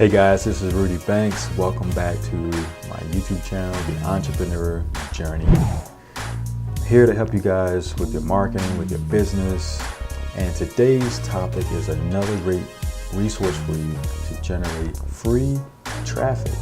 Hey guys, this is Rudy Banks. Welcome back to my YouTube channel, The Entrepreneur Journey. I'm here to help you guys with your marketing, with your business. And today's topic is another great resource for you to generate free traffic.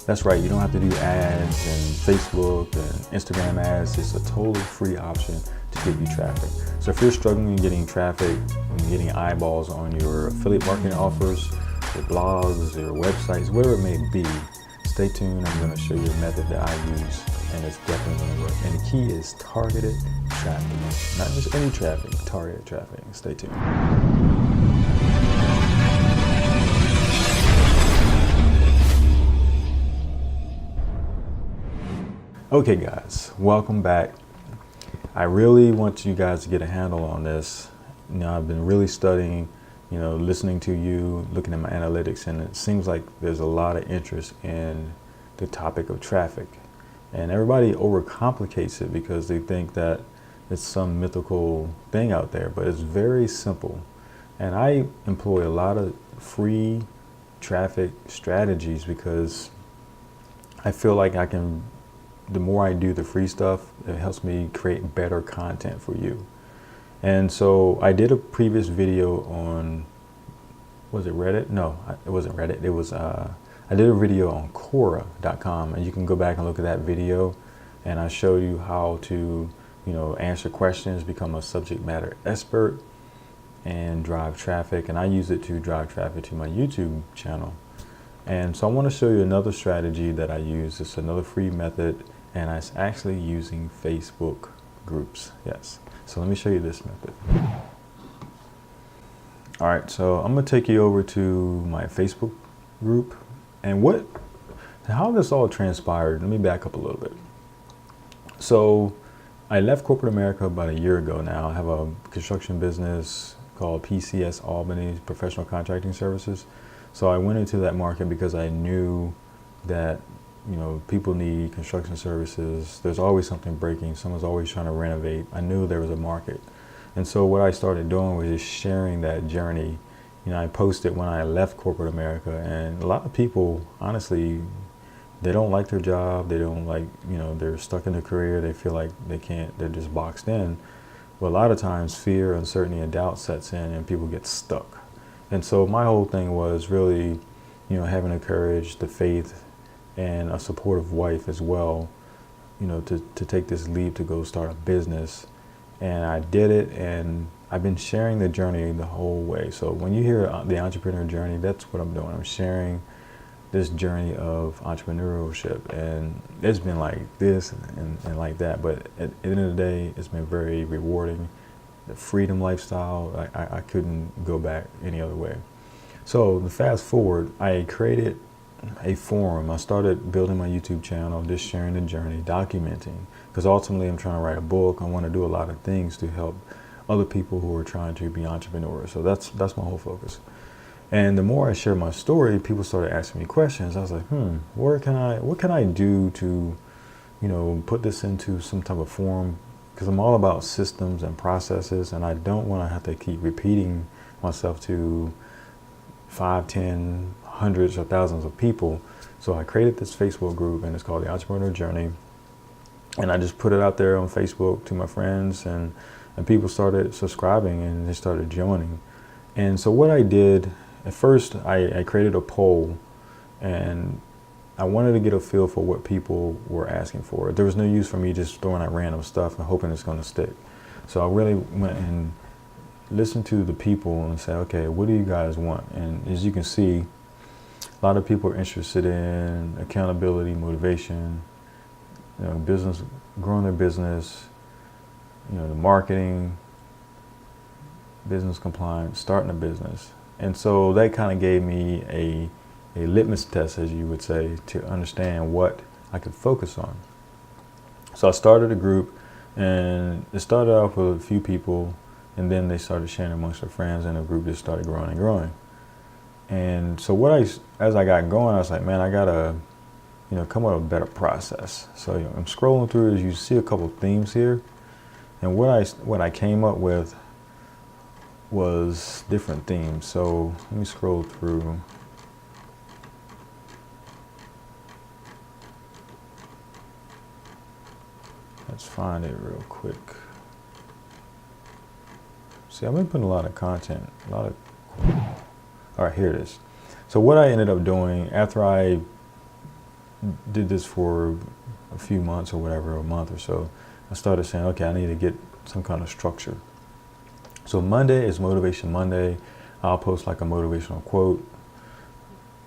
That's right, you don't have to do ads and Facebook and Instagram ads. It's a totally free option to give you traffic. So if you're struggling in getting traffic and getting eyeballs on your affiliate marketing offers, your blogs, your websites, whatever it may be, stay tuned. I'm going to show you a method that I use, and it's definitely going to work. And the key is targeted traffic. Not just any traffic, targeted traffic. Stay tuned. Okay guys, welcome back. I really want you guys to get a handle on this. You know, I've been really studying, listening to you, looking at my analytics, and it seems like there's a lot of interest in the topic of traffic. And everybody overcomplicates it because they think that it's some mythical thing out there, but it's very simple. And I employ a lot of free traffic strategies because I feel like the more I do the free stuff, it helps me create better content for you. And so I did a previous video on, was it Reddit? No, it wasn't Reddit. It was, I did a video on Quora.com, and you can go back and look at that video. And I showed you how to, answer questions, become a subject matter expert, and drive traffic. And I use it to drive traffic to my YouTube channel. And so I want to show you another strategy that I use. It's another free method, and it's actually using Facebook groups. Yes. So let me show you this method. All right, so I'm gonna take you over to my Facebook group, and how this all transpired. Let me back up a little bit. So I left corporate America about a year ago now. I have a construction business called PCS Albany, Professional Contracting Services. So I went into that market because I knew that people need construction services. There's always something breaking. Someone's always trying to renovate. I knew there was a market. And so what I started doing was just sharing that journey. I posted when I left corporate America, and a lot of people, honestly, they don't like their job. They don't like, they're stuck in their career. They feel like they're just boxed in. But a lot of times fear, uncertainty, and doubt sets in, and people get stuck. And so my whole thing was really, having the courage, the faith, and a supportive wife as well, to take this leap to go start a business. And I did it, and I've been sharing the journey the whole way. So when you hear the entrepreneur journey, that's what I'm doing. I'm sharing this journey of entrepreneurship, and it's been like this and like that. But at the end of the day, it's been very rewarding. The freedom lifestyle, I couldn't go back any other way. So the fast forward, I created a forum. I started building my YouTube channel, just sharing the journey, documenting, because ultimately I'm trying to write a book. I want to do a lot of things to help other people who are trying to be entrepreneurs. So that's my whole focus. And the more I share my story, people started asking me questions. I was like, what can I do to, put this into some type of form? Because I'm all about systems and processes, and I don't want to have to keep repeating myself to 5, 10, hundreds or thousands of people. So I created this Facebook group, and it's called The Entrepreneur Journey. And I just put it out there on Facebook to my friends, and people started subscribing, and they started joining. And so what I did, at first I created a poll, and I wanted to get a feel for what people were asking for. There was no use for me just throwing out random stuff and hoping it's going to stick. So I really went and listened to the people and said, okay, what do you guys want? And as you can see, a lot of people are interested in accountability, motivation, business, growing their business, the marketing, business compliance, starting a business. And so that kind of gave me a litmus test, as you would say, to understand what I could focus on. So I started a group, and it started off with a few people, and then they started sharing amongst their friends, and the group just started growing and growing. And so as I got going, I was like, man, I gotta, come up with a better process. So I'm scrolling through, as you see a couple of themes here, and what I came up with was different themes. So let me scroll through. Let's find it real quick. See, I've been putting a lot of content, all right, here it is. So what I ended up doing after I did this for a few months or whatever, a month or so, I started saying, okay, I need to get some kind of structure. So Monday is Motivation Monday. I'll post like a motivational quote.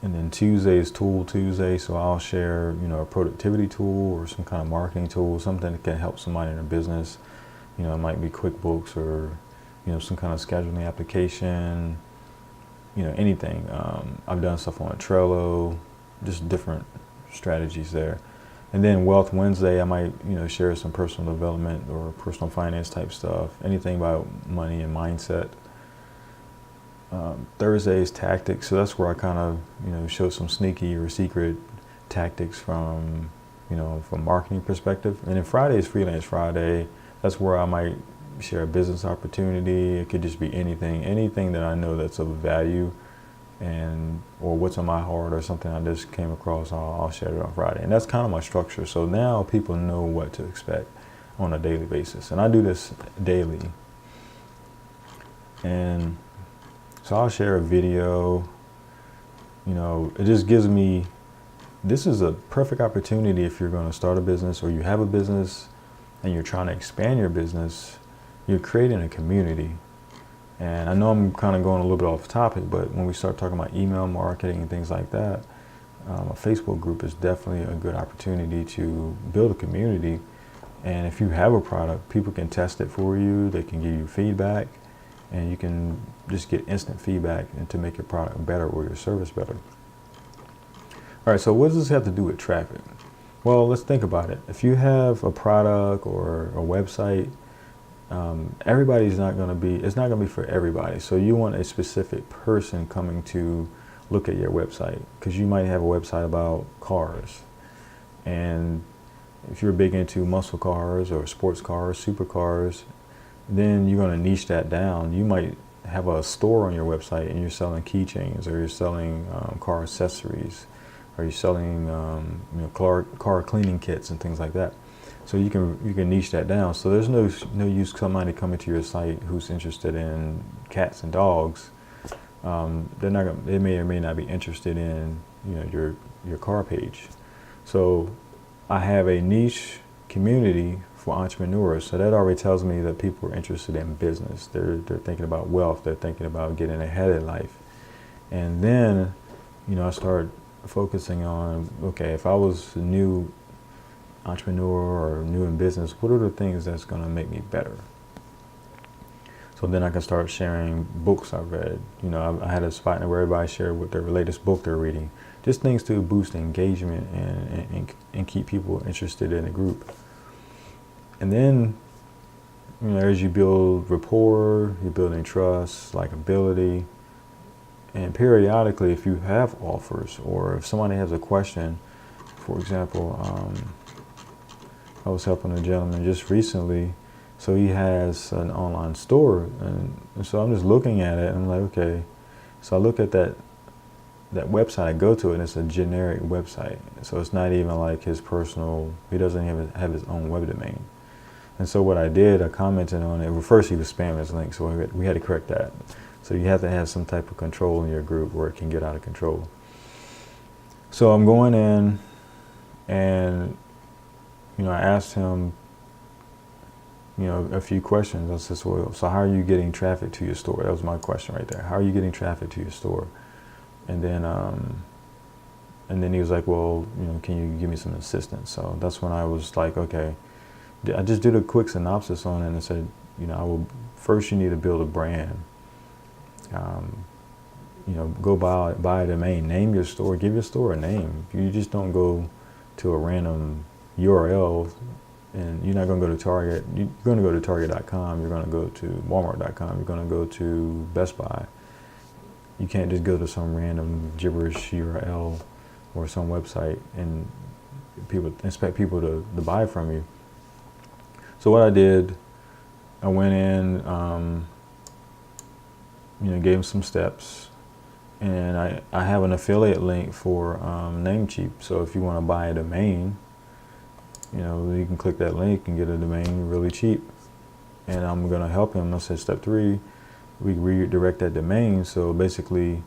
And then Tuesday is Tool Tuesday. So I'll share, a productivity tool or some kind of marketing tool, something that can help somebody in their business. It might be QuickBooks or, some kind of scheduling application, anything. I've done stuff on Trello, just different strategies there. And then Wealth Wednesday, I might, share some personal development or personal finance type stuff, anything about money and mindset. Thursday is tactics, so that's where I kind of, show some sneaky or secret tactics from, from marketing perspective. And then Friday is Freelance Friday. That's where I might share a business opportunity. It could just be anything that I know that's of value or what's on my heart or something I just came across. I'll share it on Friday. And that's kind of my structure. So now people know what to expect on a daily basis. And I do this daily. And so I'll share a video. It just gives me, this is a perfect opportunity if you're going to start a business or you have a business and you're trying to expand your business. You're creating a community. And I know I'm kind of going a little bit off topic, but when we start talking about email marketing and things like that, a Facebook group is definitely a good opportunity to build a community. And if you have a product, people can test it for you. They can give you feedback, and you can just get instant feedback and to make your product better or your service better. All right, so what does this have to do with traffic? Well, let's think about it. If you have a product or a website, everybody's not going to be, it's not going to be for everybody. So you want a specific person coming to look at your website, because you might have a website about cars. And if you're big into muscle cars or sports cars, supercars, then you're going to niche that down. You might have a store on your website and you're selling keychains, or you're selling car accessories, or you're selling car cleaning kits and things like that. So you can niche that down. So there's no use somebody coming to your site who's interested in cats and dogs. They may or may not be interested in your car page. So I have a niche community for entrepreneurs. So that already tells me that people are interested in business. They're thinking about wealth. They're thinking about getting ahead in life. And then I start focusing on, okay, if I was a new entrepreneur or new in business, what are the things that's going to make me better? So then I can start sharing books I've read. I had a spot where everybody shared what their latest book they're reading. Just things to boost engagement and keep people interested in the group. And then, as you build rapport, you're building trust, likability. And periodically, if you have offers or if somebody has a question, for example, I was helping a gentleman just recently. So he has an online store, and so I'm just looking at it and I'm like, okay. So I look at that website, I go to it, and it's a generic website. So it's not even like his personal, he doesn't even have his own web domain. And so what I did, I commented on it. Well, first he was spamming his link, so we had to correct that. So you have to have some type of control in your group where it can get out of control. So I'm going in and I asked him, a few questions. I said, so how are you getting traffic to your store? That was my question right there. How are you getting traffic to your store? And then he was like, well, can you give me some assistance? So that's when I was like, okay. I just did a quick synopsis on it and said, first you need to build a brand. Go buy a domain, name your store, give your store a name. You just don't go to a random URL, and you're not going to go to Target. You're going to go to Target.com. You're going to go to Walmart.com. You're going to go to Best Buy. You can't just go to some random gibberish URL or some website and expect people to buy from you. So what I did, I went in, gave them some steps, and I have an affiliate link for Namecheap. So if you want to buy a domain, you know, you can click that link and get a domain really cheap. And I'm going to help him. I said step 3, we redirect that domain. So basically,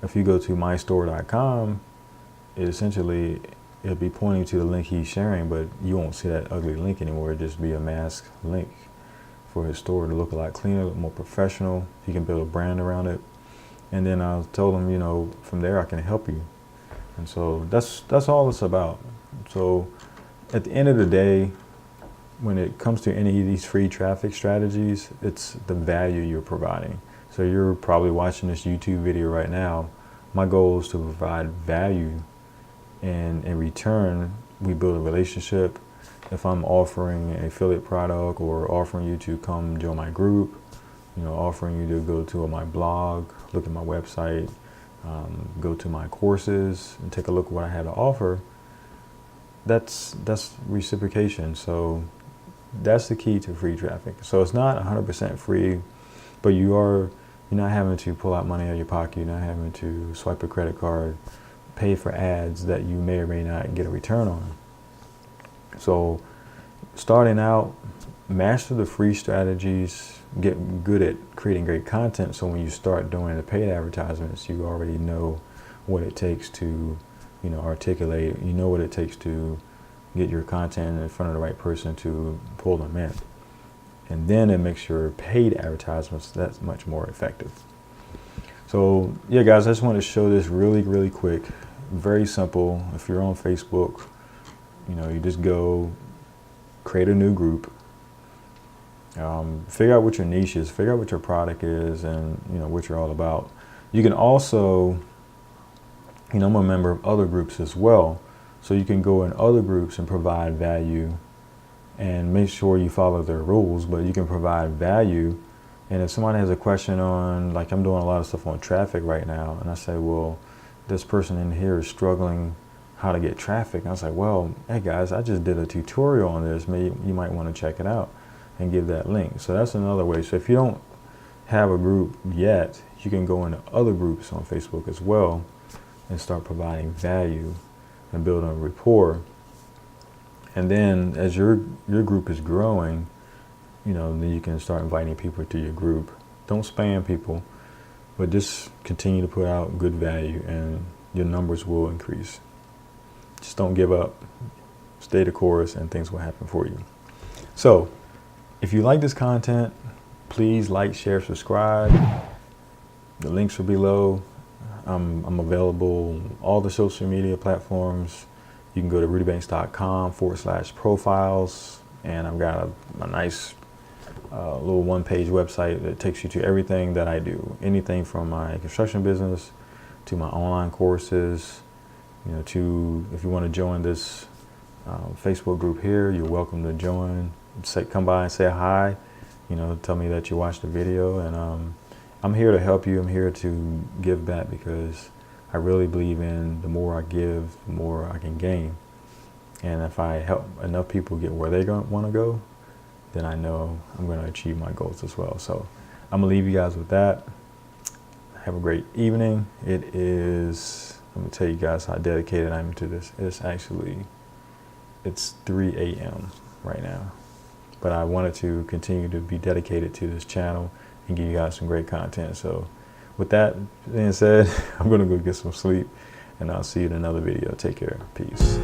if you go to mystore.com, it'll be pointing to the link he's sharing, but you won't see that ugly link anymore. It'll just be a masked link for his store to look a lot cleaner, more professional. He can build a brand around it. And then I told him, you know, from there I can help you. And so that's all it's about. So at the end of the day, when it comes to any of these free traffic strategies, it's the value you're providing. So you're probably watching this YouTube video right now. My goal is to provide value, and in return, we build a relationship. If I'm offering an affiliate product or offering you to come join my group, you know, offering you to go to my blog, look at my website, go to my courses and take a look at what I have to offer, that's reciprocation. So that's the key to free traffic. So it's not 100% free, but you're not having to pull out money out of your pocket. You're not having to swipe a credit card, pay for ads that you may or may not get a return on. So starting out, master the free strategies, get good at creating great content. So when you start doing the paid advertisements, you already know what it takes to, you know, articulate. You know what it takes to get your content in front of the right person to pull them in. And then it makes your paid advertisements that's much more effective. So yeah, guys, I just want to show this really quick. Very simple. If you're on Facebook, you know, you just go create a new group, figure out what your niche is, figure out what your product is, and you know what you're all about. You can also, you know, I'm a member of other groups as well, so you can go in other groups and provide value and make sure you follow their rules, but you can provide value. And if somebody has a question on, like I'm doing a lot of stuff on traffic right now, and I say, well, this person in here is struggling how to get traffic. And I was like, well, hey guys, I just did a tutorial on this. Maybe you might want to check it out and give that link. So that's another way. So if you don't have a group yet, you can go into other groups on Facebook as well and start providing value and building a rapport. And then as your group is growing, you know, then you can start inviting people to your group. Don't spam people, but just continue to put out good value and your numbers will increase. Just don't give up, stay the course, and things will happen for you. So if you like this content, please like, share, subscribe. The links are below. I'm available on all the social media platforms. You can go to rudybanks.com/profiles, and I've got a nice little one-page website that takes you to everything that I do. Anything from my construction business to my online courses, you know, to if you want to join this Facebook group here, you're welcome to join. Come by and say hi, you know, tell me that you watched the video, and I'm here to help you. I'm here to give back because I really believe in the more I give, the more I can gain. And if I help enough people get where they want to go, then I know I'm going to achieve my goals as well. So I'm going to leave you guys with that. Have a great evening. I'm going to tell you guys how dedicated I am to this. It's 3 a.m. right now. But I wanted to continue to be dedicated to this channel and give you guys some great content. So with that being said, I'm going to go get some sleep, and I'll see you in another video. Take care. Peace.